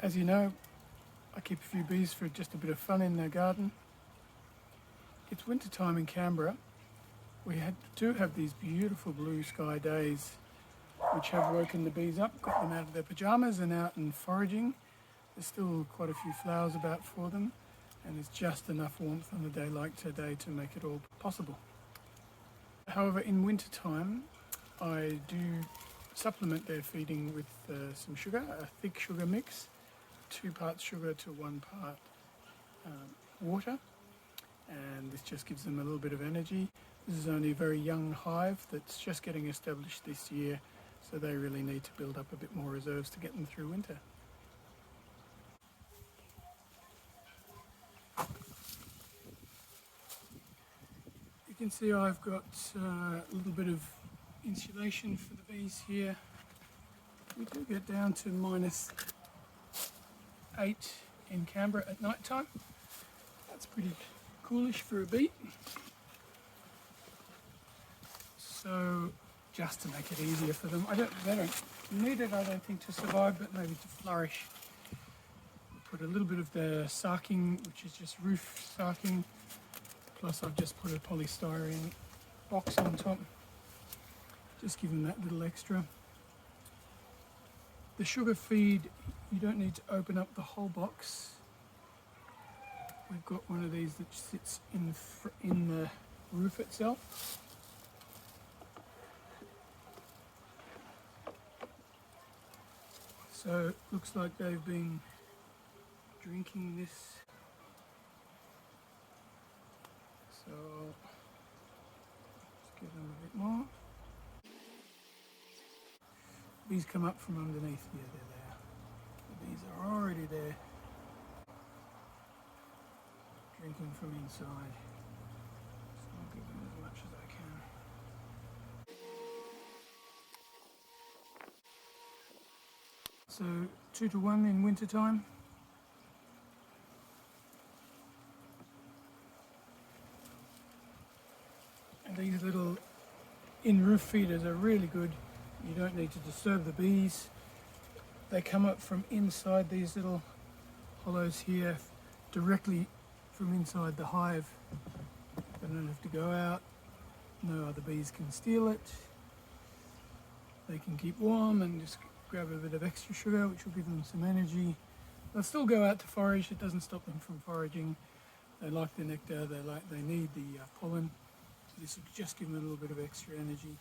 As you know, I keep a few bees for just a bit of fun in the garden. It's winter time in Canberra. We do have these beautiful blue sky days which have woken the bees up, got them out of their pyjamas and out and foraging. There's still quite a few flowers about for them, and there's just enough warmth on a day like today to make it all possible. However, in winter time, I do supplement their feeding with some sugar, a thick sugar mix, 2 parts sugar to 1 part water, and this just gives them a little bit of energy. This is only a very young hive that's just getting established this year, so they really need to build up a bit more reserves to get them through winter. You can see I've got a little bit of insulation for the bees here. We do get down to -8 in Canberra at night time. That's pretty coolish for a bee. So just to make it easier for them, they don't need it, I don't think, to survive, but maybe to flourish. Put a little bit of the sarking, which is just roof sarking, plus I've just put a polystyrene box on top. Just give them that little extra. The sugar feed, you don't need to open up the whole box. We've got one of these that sits in the roof itself. So it looks like they've been drinking this. So let's give them a bit more. Bees come up from underneath. Yeah, they're there. The bees are already there, drinking from inside. So I'll give them as much as I can. So 2 to 1 in winter time. And these little in-roof feeders are really good. You don't need to disturb the bees. They come up from inside these little hollows here, directly from inside the hive. They don't have to go out. No other bees can steal it. They can keep warm and just grab a bit of extra sugar, which will give them some energy. They'll still go out to forage. It doesn't stop them from foraging. They like the nectar. They need the pollen. So this will just give them a little bit of extra energy.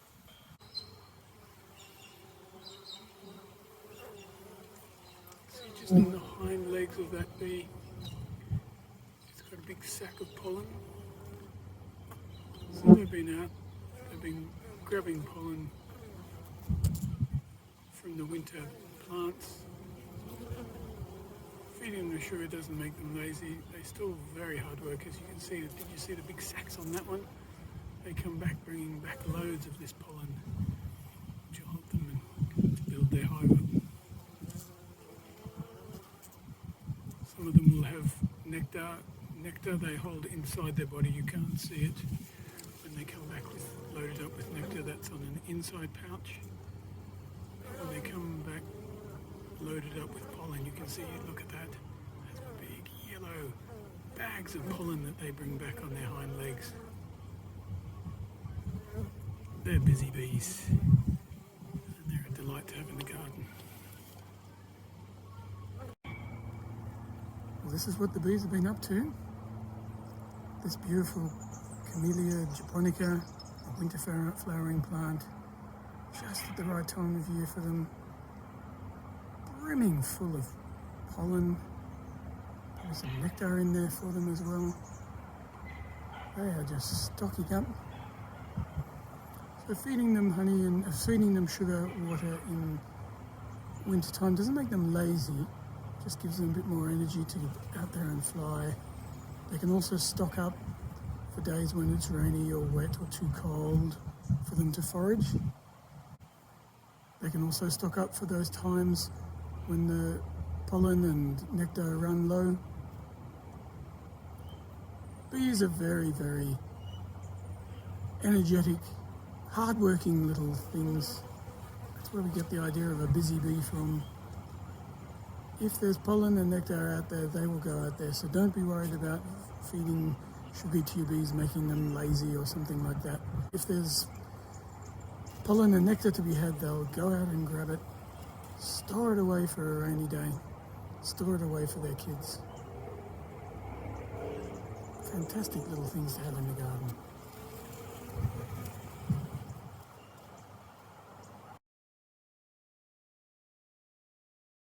See, just in the hind legs of that bee, it's got a big sack of pollen. So they've been out. They've been grabbing pollen from the winter plants. Feeding them the sugar doesn't make them lazy. They're still very hard workers. You can see, did you see the big sacks on that one? They come back bringing back loads of this pollen, which will help them to build their hive up. Some of them will have nectar. Nectar they hold inside their body. You can't see it. When they come back loaded up with nectar, that's on an inside pouch. When they come back loaded up with pollen, you can see, look at that, there's big yellow bags of pollen that they bring back on their hind legs. They're busy bees, and they're a delight to have in the garden. Well, this is what the bees have been up to. This beautiful Camellia japonica, a winter flowering plant, just at the right time of year for them, brimming full of pollen. There's some nectar in there for them as well. They are just stocking up. So feeding them honey and feeding them sugar water in winter time doesn't make them lazy, just gives them a bit more energy to get out there and fly. They can also stock up for days when it's rainy or wet or too cold for them to forage. They can also stock up for those times when the pollen and nectar run low. Bees are very, very energetic, hard-working little things. That's where we get the idea of a busy bee from. If there's pollen and nectar out there, they will go out there. So don't be worried about feeding sugar to your bees, making them lazy or something like that. If there's pollen and nectar to be had, they'll go out and grab it, store it away for a rainy day, store it away for their kids. Fantastic little things to have in the garden.